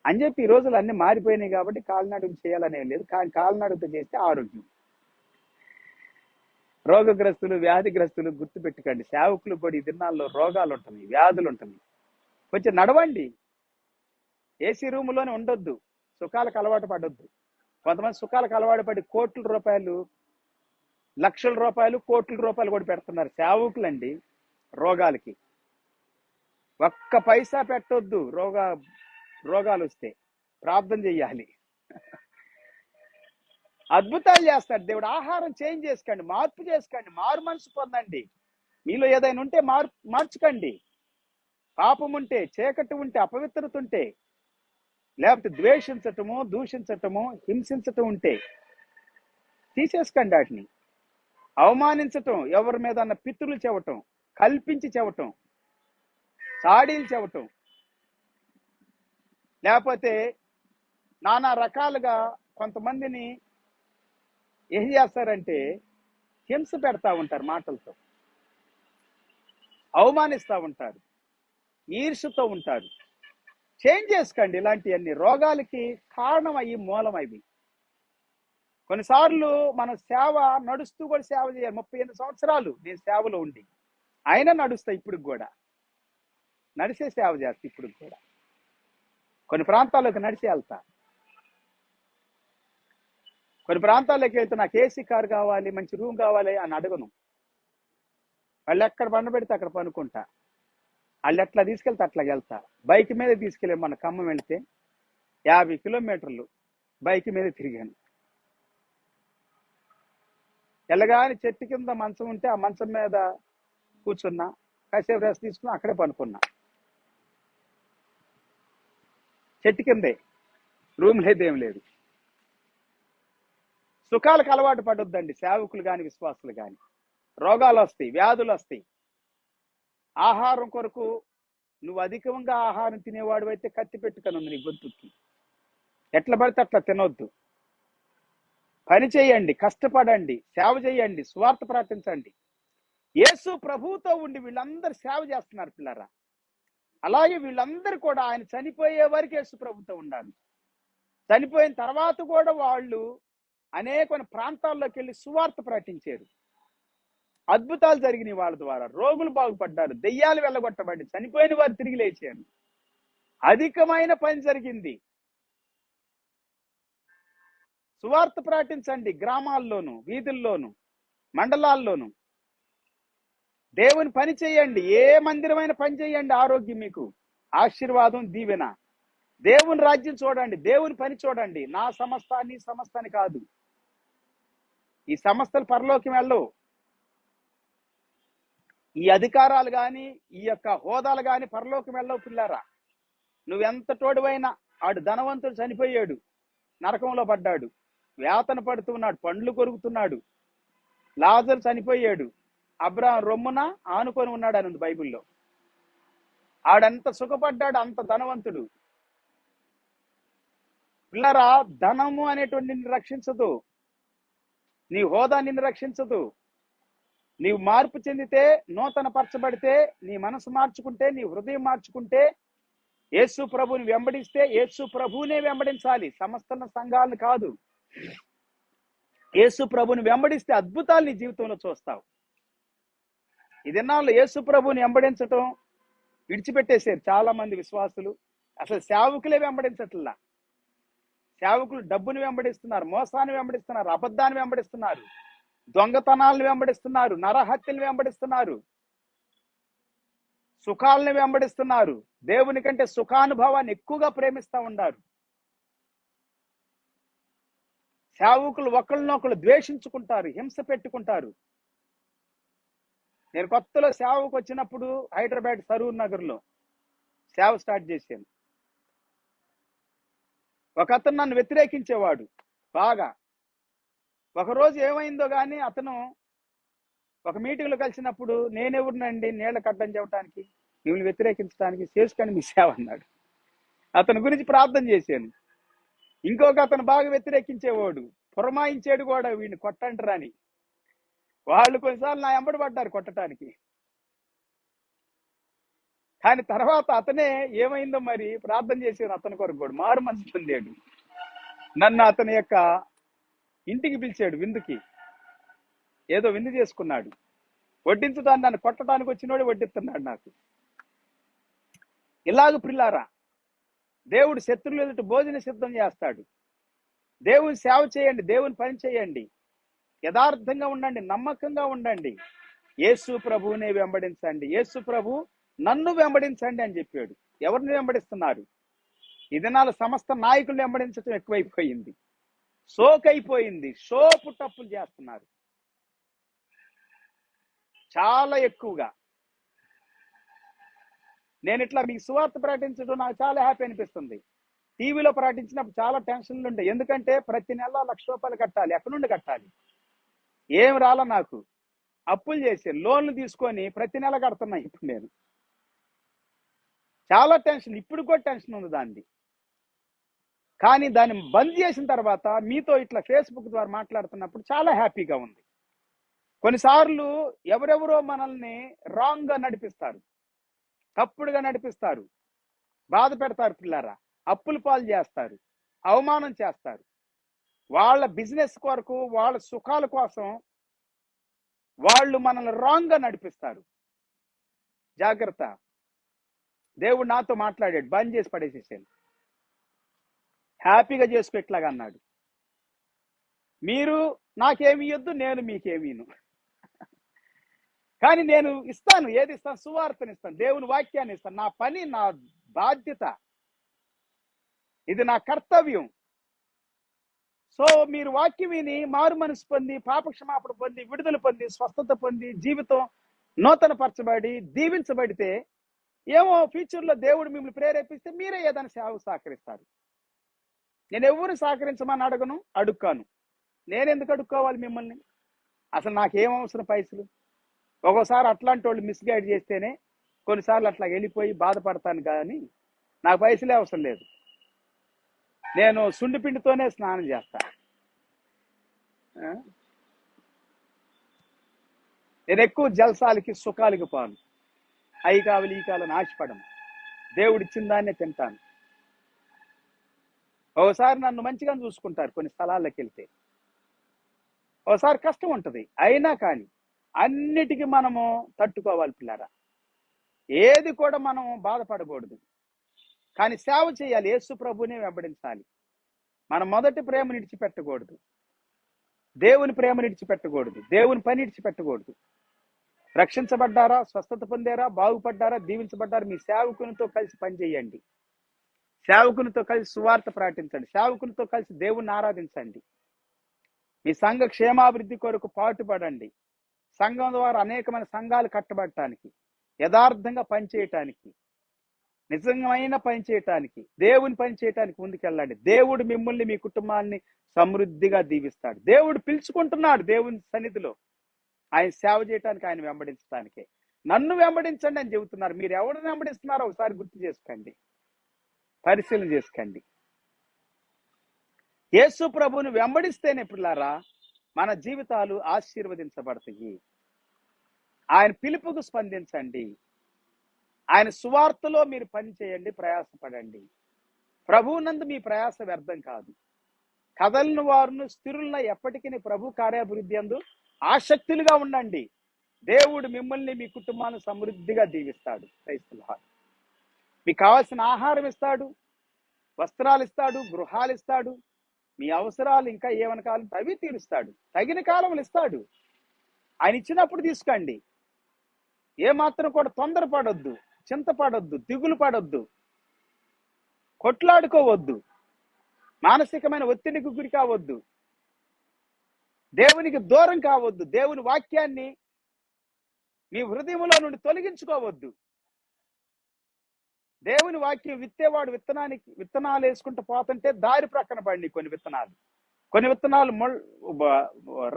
అని చెప్పి. ఈ రోజులు అన్ని మారిపోయినాయి కాబట్టి కాలినడక చేయాలనే లేదు, కానీ కాలినడకతో చేస్తే ఆరోగ్యం. రోగగ్రస్తులు, వ్యాధిగ్రస్తులు గుర్తుపెట్టుకోండి, సేవకులు కూడా ఈ దినాల్లో రోగాలు ఉంటున్నాయి, వ్యాధులు ఉంటున్నాయి. కొంచెం నడవండి, ఏసీ రూములోనే ఉండొద్దు, సుఖాలకు అలవాటు పడొద్దు. కొంతమంది సుఖాలకు అలవాటు పడి కోట్ల రూపాయలు, లక్షల రూపాయలు, కోట్ల రూపాయలు కూడా పెడుతున్నారు సేవకులండి రోగాలకి. ఒక్క పైసా పెట్టొద్దు. రోగాలు వస్తే ప్రార్థన చెయ్యాలి, అద్భుతాలు చేస్తాడు దేవుడు. ఆహారం చేంజ్ చేసుకోండి, మార్పు చేసుకోండి, మారు మనసు పొందండి. మీలో ఏదైనా ఉంటే మార్చుకోండి. పాపం ఉంటే, చీకటి ఉంటే, అపవిత్రత ఉంటే, లేకపోతే ద్వేషించటము, దూషించటము, హింసించటం ఉంటే తీసేసుకోండి. వాటిని అవమానించటం, ఎవరి మీద అన్న పితృలు చెవటం, కల్పించి చెవటం, చాడీలు చెవటం, లేకపోతే నానా రకాలుగా కొంతమందిని ఏం చేస్తారంటే హింస పెడతా ఉంటారు, మాటలతో అవమానిస్తూ ఉంటారు, ఈర్షతో ఉంటారు. చేంజ్ చేసుకోండి. ఇలాంటివన్నీ రోగాలకి కారణం అయ్యి మూలం అవి. కొన్నిసార్లు మన సేవ నడుస్తూ కూడా సేవ చేయాలి. 38 సంవత్సరాలు నేను సేవలో ఉండి అయినా నడుస్తా, ఇప్పుడు కూడా నడిసే సేవ చేస్తా. ఇప్పుడు కూడా కొన్ని ప్రాంతాల్లోకి నడిచి వెళ్తా, కొన్ని ప్రాంతాల్లోకి వెళ్తే నాకు ఏసీ కారు కావాలి, మంచి రూమ్ కావాలి అని అడగను. వాళ్ళు ఎక్కడ పండబెడితే అక్కడ పనుకుంటా, వాళ్ళు ఎట్లా తీసుకెళ్తే అట్లాగ వెళ్తా. బైక్ మీద తీసుకెళ్ళి మన ఖమ్మం వెళితే 50 కిలోమీటర్లు బైక్ మీద తిరిగాను. ఎల్లగాని చెట్టు కింద మంచం ఉంటే ఆ మంచం మీద కూర్చున్నా, కాసేపు రెస్ట్ తీసుకుని అక్కడే పనుకున్నా. చెట్టు కిందే, రూమ్ లేదేం లేదు. సుఖాలకు అలవాటు పడొద్దండి సేవకులు కానీ, విశ్వాసులు కానీ. రోగాలు వస్తాయి, వ్యాధులు వస్తాయి. ఆహారం కొరకు నువ్వు అధికంగా ఆహారం తినేవాడు అయితే కత్తి పెట్టుకనుంది నీ గొంతుకి. ఎట్లా పడితే అట్లా తినొద్దు. పని చేయండి, కష్టపడండి, సేవ చేయండి, స్వార్థ ప్రకటించండి. యేసు ప్రభువుతో ఉండి వీళ్ళందరూ సేవ చేస్తున్నారు పిల్లరా. అలాగే వీళ్ళందరూ కూడా ఆయన చనిపోయే వరకు యేసు ప్రభుతో ఉండాలి. చనిపోయిన తర్వాత కూడా వాళ్ళు అనేక ప్రాంతాల్లోకి వెళ్ళి సువార్త ప్రకటించారు. అద్భుతాలు జరిగినాయి వాళ్ళ ద్వారా. రోగులు బాగుపడ్డారు, దెయ్యాలు వెళ్ళగొట్టబడి, చనిపోయిన వారు తిరిగి లేచారు. అధికమైన పని జరిగింది. సువార్త ప్రకటించండి, గ్రామాల్లోను, వీధుల్లోను, మండలాల్లోను. దేవుని పని చేయండి, ఏ మందిరమైన పని చేయండి. ఆరోగ్యం మీకు, ఆశీర్వాదం, దీవెన. దేవుని రాజ్యం చూడండి, దేవుని పని చూడండి. నా సంస్థ నీ సంస్థని కాదు. ఈ సంస్థలు పరలోకం వెళ్ళవు. ఈ అధికారాలు కానీ, ఈ యొక్క హోదాలు కానీ పరలోకం వెళ్ళవు పిల్లారా. నువ్వెంత తోడువైనా, ఆడు ధనవంతుడు చనిపోయాడు, నరకంలో పడ్డాడు, వేతన పడుతున్నాడు, పండ్లు కొరుకుతున్నాడు. లాజరు చనిపోయాడు, అబ్రాహాం రొమ్మున ఆనుకొని ఉన్నాడు అని ఉంది బైబిల్లో. ఆడంత సుఖపడ్డాడు, అంత ధనవంతుడు. పిల్లరా, ధనము అనేటువంటి నిన్ను రక్షించదు, నీ హోదా నిన్ను రక్షించదు. నీవు మార్పు చెందితే, నూతన పరచబడితే, నీ మనసు మార్చుకుంటే, నీ హృదయం మార్చుకుంటే, యేసు ప్రభుని వెంబడిస్తే, యేసు ప్రభువునే వెంబడించాలి, సమస్త సంఘాలను కాదు. యేసు ప్రభుని వెంబడిస్తే అద్భుతాలు నీ జీవితంలో చూస్తావు. ఈ దినాల్లో యేసు ప్రభుని వెంబడించటం విడిచిపెట్టేశారు చాలా మంది విశ్వాసులు. అసలు సేవకులే వెంబడించట్లా. సేవకులు డబ్బుని వెంబడిస్తున్నారు, మోసాన్ని వెంబడిస్తున్నారు, అబద్ధాన్ని వెంబడిస్తున్నారు, దొంగతనాలను వెంబడిస్తున్నారు, నరహత్యలు వెంబడిస్తున్నారు, సుఖాలను వెంబడిస్తున్నారు. దేవుని కంటే సుఖానుభవాన్ని ఎక్కువగా ప్రేమిస్తూ ఉన్నారు. సేవకులు ఒకళ్ళనొకళ్ళు ద్వేషించుకుంటారు, హింస పెట్టుకుంటారు. నేను కొత్తలో సేవకు వచ్చినప్పుడు హైదరాబాద్ సరూర్ నగర్ లో సేవ స్టార్ట్ చేశాను. ఒక అతను నన్ను వ్యతిరేకించేవాడు బాగా. ఒకరోజు ఏమైందో కానీ, అతను ఒక మీటింగ్ లో కలిసినప్పుడు, నేనెవరినండి నీళ్ళ కట్టని చెప్పడానికి, మిమ్మల్ని వ్యతిరేకించడానికి, చేసుకోండి మీ సేవ అన్నాడు. అతని గురించి ప్రార్థన చేశాను. ఇంకొక అతను బాగా వ్యతిరేకించేవాడు, పురమాయించాడు కూడా, వీడిని కొట్టంటారా అని. వాళ్ళు కొన్నిసార్లు నా ఎంబడి పడ్డారు కొట్టడానికి. కానీ తర్వాత అతనే ఏమైందో మరి ప్రార్థన చేశాను అతని కొరకు కూడా, మారు మనసు పొందాడు. నన్ను అతని యొక్క ఇంటికి పిలిచాడు విందుకి. ఏదో విందు చేసుకున్నాడు. వడ్డించడానికి, నన్ను కొట్టడానికి వచ్చినోడే వడ్డిస్తున్నాడు నాకు. ఇలాగ పిల్లారా, దేవుడు శత్రువులు ఎదుట భోజన సిద్ధం చేస్తాడు. దేవుని సేవ చేయండి, దేవుని పని చేయండి, యథార్థంగా ఉండండి, నమ్మకంగా ఉండండి. యేసు ప్రభువునే వెంబడించండి. యేసు ప్రభు నన్ను వెంబడించండి అని చెప్పాడు. ఎవరిని వెంబడిస్తున్నారు? ఈ దినాల సమస్త నాయకులు వెంబడించడం ఎక్కువైపోయింది, సోకైపోయింది. షో పుట్టప్పులు చేస్తున్నారు చాలా ఎక్కువగా. నేను ఇట్లా మీకు సువార్త ప్రకటించడం నాకు చాలా హ్యాపీ అనిపిస్తుంది. టీవీలో ప్రకటించినప్పుడు చాలా టెన్షన్లు ఉంటాయి. ఎందుకంటే ప్రతి నెల 1,00,000 రూపాయలు కట్టాలి. ఎక్కడి నుండి కట్టాలి? ఏం రాలా నాకు. అప్పులు చేసి లోన్లు తీసుకొని ప్రతి నెల కడుతున్నా. ఇప్పుడు నేను చాలా టెన్షన్, ఇప్పుడు కూడా టెన్షన్ ఉంది దాన్ని. కానీ దాన్ని బంద్ చేసిన తర్వాత మీతో ఇట్లా ఫేస్బుక్ ద్వారా మాట్లాడుతున్నప్పుడు చాలా హ్యాపీగా ఉంది. కొన్నిసార్లు ఎవరెవరో మనల్ని రాంగ్ గా నడిపిస్తారు, తప్పుడుగా నడిపిస్తారు, బాధ పెడతారు పిల్లారా, అప్పుల పాలు చేస్తారు, అవమానం చేస్తారు. వాళ్ళ బిజినెస్ కొరకు, వాళ్ళ సుఖాల కోసం వాళ్ళు మనల్ని రాంగ్ గా నడిపిస్తారు. జాగ్రత్త. దేవుడు నాతో మాట్లాడాడు, బంద్ చేసి పడేసేసాను, హ్యాపీగా చేసుకో ఇట్లాగా అన్నాడు. మీరు నాకేమి ఇవ్వద్దు, నేను మీకేమీను. కానీ నేను ఇస్తాను. ఏది ఇస్తాను? సువార్తని ఇస్తాను, దేవుని వాక్యాన్ని ఇస్తాను. నా పని, నా బాధ్యత, ఇది నా కర్తవ్యం. సో మీరు వాక్యం విని మారు మనసు పొంది, పాపక్షమాపణ పొంది, విడుదల పొంది, స్వస్థత పొంది, జీవితం నూతన పరచబడి, దీవించబడితే, ఏమో ఫ్యూచర్లో దేవుడు మిమ్మల్ని ప్రేరేపిస్తే మీరే ఏదైనా సేవకు సహకరిస్తారు. నేను ఎవరు సహకరించమని అడగను, అడుక్కాను. నేనెందుకు అడుక్కోవాలి మిమ్మల్ని? అసలు నాకేం అవసరం పైసలు? ఒక్కోసారి అట్లాంటి వాళ్ళు మిస్గైడ్ చేస్తేనే కొన్నిసార్లు అట్లా వెళ్ళిపోయి బాధపడతాను. కానీ నాకు పైసలే అవసరం లేదు. నేను సుండిపిండితోనే స్నానం చేస్తా. నేను ఎక్కువ జల్సాలకి, సుఖాలకి పోను. అవి కావాలి, ఈ కావాలని ఆశపడను. దేవుడిచ్చిన దాన్నే తింటాను. ఒకసారి నన్ను మంచిగా చూసుకుంటారు కొన్ని స్థలాల్లోకి వెళ్తే, ఒకసారి కష్టం ఉంటుంది. అయినా కానీ అన్నిటికీ మనము తట్టుకోవాలి పిల్లారా. ఏది కూడా మనం బాధపడకూడదు. కానీ సేవ చేయాలి, యేసు ప్రభునే వెంబడించాలి. మన మొదటి ప్రేమను విడిచిపెట్టకూడదు. దేవుని ప్రేమను విడిచిపెట్టకూడదు. దేవుని పని విడిచిపెట్టకూడదు. రక్షించబడ్డారా, స్వస్థత పొందారా, బాగుపడ్డారా, దీవించబడ్డారా, మీ సేవకునితో కలిసి పనిచేయండి. సేవకునితో కలిసి సువార్త ప్రకటించండి. సేవకునితో కలిసి దేవుణ్ణి ఆరాధించండి. మీ సంఘ క్షేమాభివృద్ధి కొరకు పాటుపడండి. సంఘం ద్వారా అనేకమైన సంఘాలు కట్టబడటానికి, యథార్థంగా పనిచేయటానికి, నిజమైన పని చేయటానికి, దేవుని పని చేయటానికి ముందుకెళ్ళండి. దేవుడు మిమ్మల్ని, మీ కుటుంబాన్ని సమృద్ధిగా దీవిస్తాడు. దేవుడు పిలుచుకుంటున్నాడు దేవుని సన్నిధిలో ఆయన సేవ చేయటానికి, ఆయన వెంబడించడానికే. నన్ను వెంబడించండి అని చెబుతున్నారు. మీరు ఎవరిని వెంబడిస్తున్నారో ఒకసారి గుర్తు చేసుకోండి, పరిశీలన చేసుకోండి. యేసు ప్రభువుని వెంబడిస్తేనే పిల్లారా మన జీవితాలు ఆశీర్వదించబడతాయి. ఆయన పిలుపుకు స్పందించండి. ఆయన సువార్తలో మీరు పని చేయండి, ప్రయాసపడండి. ప్రభువునందు మీ ప్రయాస వ్యర్థం కాదు. కదలిన వారును స్థిరులన ఎప్పటికీ ప్రభు కార్యాభివృద్ధి అందు ఆసక్తులుగా ఉండండి. దేవుడు మిమ్మల్ని, మీ కుటుంబాన్ని సమృద్ధిగా దీవిస్తాడు. క్రైస్తవులారా, మీకు కావాల్సిన ఆహారం ఇస్తాడు, వస్త్రాలు ఇస్తాడు, గృహాలు ఇస్తాడు, మీ అవసరాలు ఇంకా ఏమైనా కాలం అవి తీరుస్తాడు. తగిన కాలంలో ఇస్తాడు. ఆయన ఇచ్చినప్పుడు తీసుకోండి. ఏమాత్రం కూడా తొందరపడొద్దు, చింతపడొద్దు, దిగులు పడొద్దు, కొట్లాడుకోవద్దు, మానసికమైన ఒత్తిడికి గురి కావద్దు, దేవునికి దూరం కావద్దు, దేవుని వాక్యాన్ని మీ హృదయంలో నుండి తొలగించుకోవద్దు. దేవుని వాక్యం విత్తేవాడు విత్తనాలు వేసుకుంటూ పోతుంటే దారి ప్రక్కన పడినాయి కొన్ని విత్తనాలు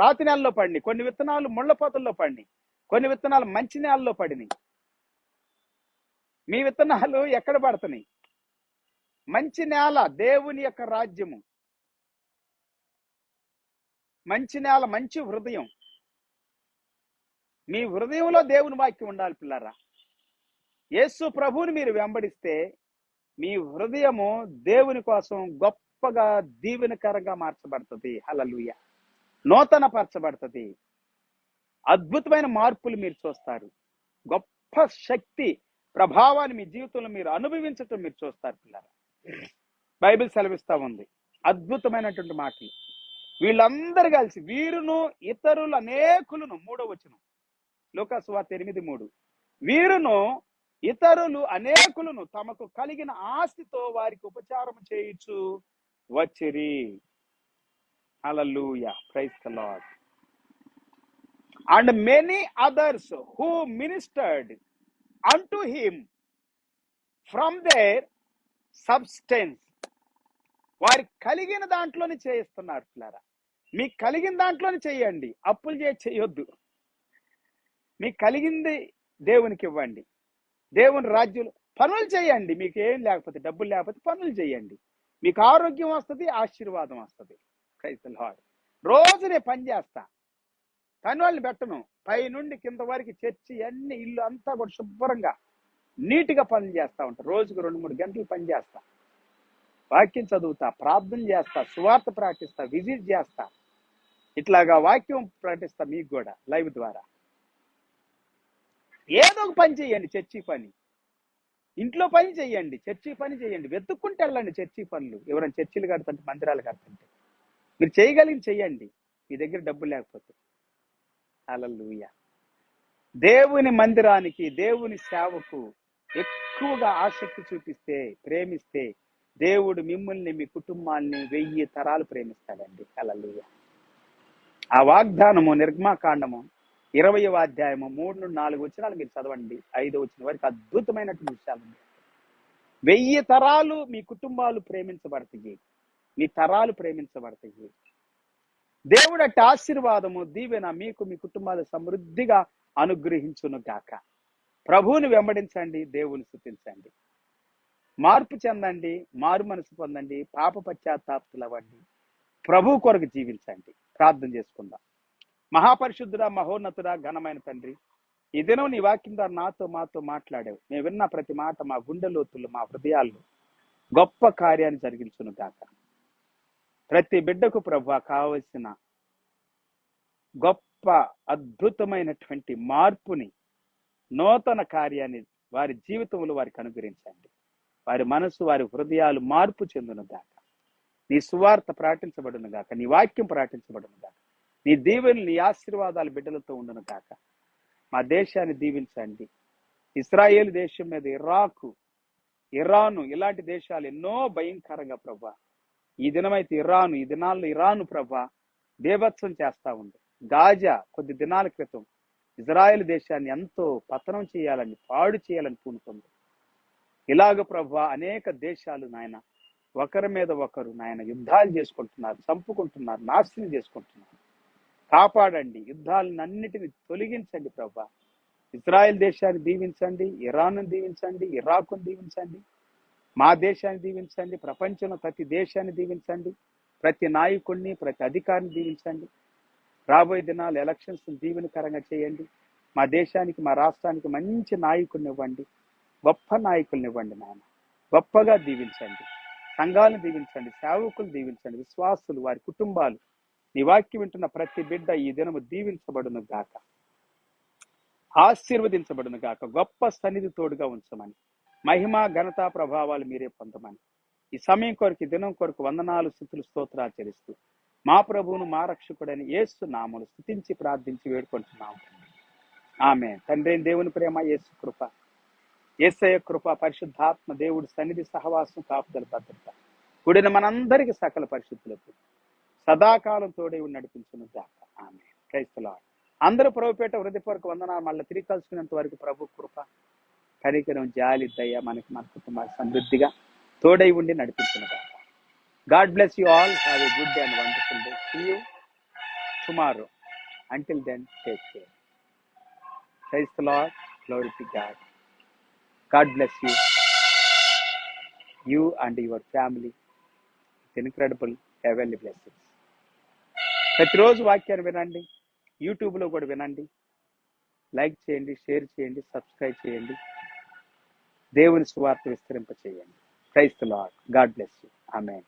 రాతి నేలలో పడినాయి, కొన్ని విత్తనాలు ముళ్ళ పొదల్లో పడినాయి, కొన్ని విత్తనాలు మంచి నేలలో పడినాయి. మీ విత్తనాలు ఎక్కడ పడుతున్నాయి? మంచి నేల, దేవుని యొక్క రాజ్యము, మంచి నేల, మంచి హృదయం. మీ హృదయంలో దేవుని వాక్యం ఉండాలి పిల్లరా. యేసు ప్రభువుని మీరు వెంబడిస్తే మీ హృదయము దేవుని కోసం గొప్పగా దీవెనకరంగా మార్చబడుతుంది. హల్లెలూయా. నూతన పరచబడుతుంది. అద్భుతమైన మార్పులు మీరు చూస్తారు. గొప్ప శక్తి ప్రభావాన్ని మీ జీవితంలో మీరు అనుభవించటం మీరు చూస్తారు పిల్లరా. బైబిల్ సెలవిస్తా ఉంది అద్భుతమైనటువంటి మాటలు. వీళ్ళందరూ కలిసి వీరును ఇతరులు అనేకులను, 3వ వచనం లూకా సువార్త 8:3, వీరును ఇతరులు అనేకులను తమకు కలిగిన ఆస్తితో వారికి ఉపచారం చేయుచు వచ్చిరి. Hallelujah, praise the Lord. And many others who ministered unto him from their substance. వారికి కలిగిన దాంట్లోనే చేయిస్తున్నారు పిల్లరా. మీకు కలిగిన దాంట్లోనే చేయండి, అప్పులు చేయొద్దు. మీకు కలిగింది దేవునికి ఇవ్వండి. దేవుని రాజ్యంలో పనులు చేయండి. మీకు ఏం లేకపోతే, డబ్బులు లేకపోతే పనులు చేయండి. మీకు ఆరోగ్యం వస్తుంది, ఆశీర్వాదం వస్తుంది. Praise the Lord. రోజు నేను పని చేస్తా, పని వాళ్ళని పెట్టను. పై నుండి కింద వరకు చర్చి అన్ని ఇల్లు అంతా కూడా శుభ్రంగా నీట్గా పనులు చేస్తా ఉంటా. రోజుకు 2-3 గంటలు పని చేస్తా, వాక్యం చదువుతా, ప్రార్థన చేస్తా, సువార్త ప్రకటిస్తా, విజిట్ చేస్తా. ఇట్లాగా వాక్యం ప్రకటిస్తా మీకు కూడా లైవ్ ద్వారా. ఏదో ఒక పని చేయండి, చర్చి పని, ఇంట్లో పని చేయండి, చర్చి పని చేయండి. వెతుక్కుంటే వెళ్ళండి చర్చి పనులు. ఎవరైనా చర్చిలు కడుతుంటే, మందిరాలు కడుతుంటే మీరు చేయగలిగి చేయండి, మీ దగ్గర డబ్బు లేకపోతే. హల్లెలూయా. దేవుని మందిరానికి, దేవుని సేవకు ఎక్కువగా ఆసక్తి చూపిస్తే, ప్రేమిస్తే దేవుడు మిమ్మల్ని, మీ కుటుంబాన్ని 1000 తరాలు ప్రేమిస్తాడండి. హల్లెలూయా. ఆ వాగ్దానము నిర్గమాకాండము 20వ అధ్యాయము 3-4 వచనాలు మీరు చదవండి. 5వ వచనం వరకు అద్భుతమైనటువంటి విషయాలు. 1000 తరాలు మీ కుటుంబాలు ప్రేమించబడతాయి, మీ తరాలు ప్రేమించబడతాయి. దేవుడు అట్టి ఆశీర్వాదము, దీవెన మీకు, మీ కుటుంబాలు సమృద్ధిగా అనుగ్రహించును గాక. ప్రభువుని వెంబడించండి, దేవుని స్తుతించండి, మార్పు చెందండి, మారు మనసు పొందండి, పాప పశ్చాత్తాపతులవ్వండి, ప్రభు కొరకు జీవించండి. ప్రార్థన చేసుకుందాం. మహాపరిశుద్ధుడా, మహోన్నతుడా, ఘనమైన తండ్రి, ఈ దినం నీ వాక్యం ద్వారా మాతో మాట్లాడావు. మేము విన్న ప్రతి మాట మా గుండె లోతుల్లో, మా హృదయాల్లో గొప్ప కార్యాన్ని జరిగించును గాక. ప్రతి బిడ్డకు ప్రభువా కావలసిన గొప్ప అద్భుతమైనటువంటి మార్పుని, నూతన కార్యాన్ని వారి జీవితంలో వారికి అనుగ్రహించండి. వారి మనసు, వారి హృదయాలు మార్పు చెందును గాక. నీ సువార్త ప్రకటించబడును గాక, నీ వాక్యం ప్రకటించబడును గాక, నీ దీవెనలు నీ ఆశీర్వాదాలు బిడ్డలతో ఉండును గాక. మా దేశాన్ని దీవించండి. ఇస్రాయేల్ దేశం మీద ఇరాకు, ఇరాను, ఇలాంటి దేశాలు ఎన్నో భయంకరంగా ప్రభా, ఈ దినమైతే ఇరాను, ఈ దినాల్లో ఇరాను ప్రభా బేభత్సం చేస్తా ఉంది. గాజా కొద్ది దినాల క్రితం ఇజ్రాయెల్ దేశాన్ని ఎంతో పతనం చేయాలని, పాడు చేయాలని పూనుకుంది. ఇలాగ ప్రభా అనేక దేశాలు నాయన ఒకరి మీద ఒకరు నాయన యుద్ధాలు చేసుకుంటున్నారు, చంపుకుంటున్నారు, నాశనం చేసుకుంటున్నారు. కాపాడండి, యుద్ధాలన్నిటిని తొలగించండి ప్రభా. ఇజ్రాయెల్ దేశాన్ని దీవించండి, ఇరాన్ను దీవించండి, ఇరాకును దీవించండి, మా దేశాన్ని దీవించండి, ప్రపంచంలో ప్రతి దేశాన్ని దీవించండి, ప్రతి నాయకుడిని, ప్రతి అధికారిని దీవించండి. రాబోయే దినాలు ఎలక్షన్స్ దీవెనకరంగా చేయండి. మా దేశానికి, మా రాష్ట్రానికి మంచి నాయకుడిని ఇవ్వండి, గొప్ప నాయకుల్ని ఇవ్వండి నాయన. గొప్పగా దీవించండి, సంఘాలను దీవించండి, సేవకులు దీవించండి, విశ్వాసులు, వారి కుటుంబాలు, నీ వాక్యం వింటున్న ప్రతి బిడ్డ ఈ దినము దీవించబడును గాక, ఆశీర్వదించబడును గాక. గొప్ప సన్నిధి తోడుగా ఉంచమని, మహిమ ఘనత ప్రభావాలు మీరే పొందమని, ఈ సమయం కొరకు, ఈ దినం కొరకు వందనాలు, స్తుతులు, స్తోత్రాలు చెల్లిస్తూ మా ప్రభువును, మా రక్షకుడని యేసు నామమును స్తుతించి ప్రార్థించి వేడుకుంటున్నాము. ఆమేన్. తండ్రి దేవుని ప్రేమ, యేసు కృప, యేసయ్య కృప, పరిశుద్ధాత్మ దేవుడి సన్నిధి, సహవాసం, కాపుదల, భద్రత కూడిన మనందరికీ సకల పరిశుద్ధులకు సదాకాలం తోడే నడిపించును గాక. ఆమేన్. Praise the Lord. అందరూ ప్రభుపేట హృదయపూర్వక వందనాలు. మళ్ళీ తిరిగి కలుసుకునేంత వరకు ప్రభు కృప, కనికరం, జాలి, దయ మనకి, మన కుటుంబానికి సమృద్ధిగా తోడై ఉండి నడిపించును గాక. God bless you all. Have a good and wonderful day. See you tomorrow. Until then, take care. Praise the Lord. Glory to God. God bless you. You and your family with incredible heavenly blessings. ప్రతిరోజు వాక్యాన్ని వినండి, యూట్యూబ్లో కూడా వినండి, like చేయండి, share చేయండి, subscribe చేయండి, దేవుని సువార్త విస్తరింప చేయండి. Praise the Lord. God bless you. Amen.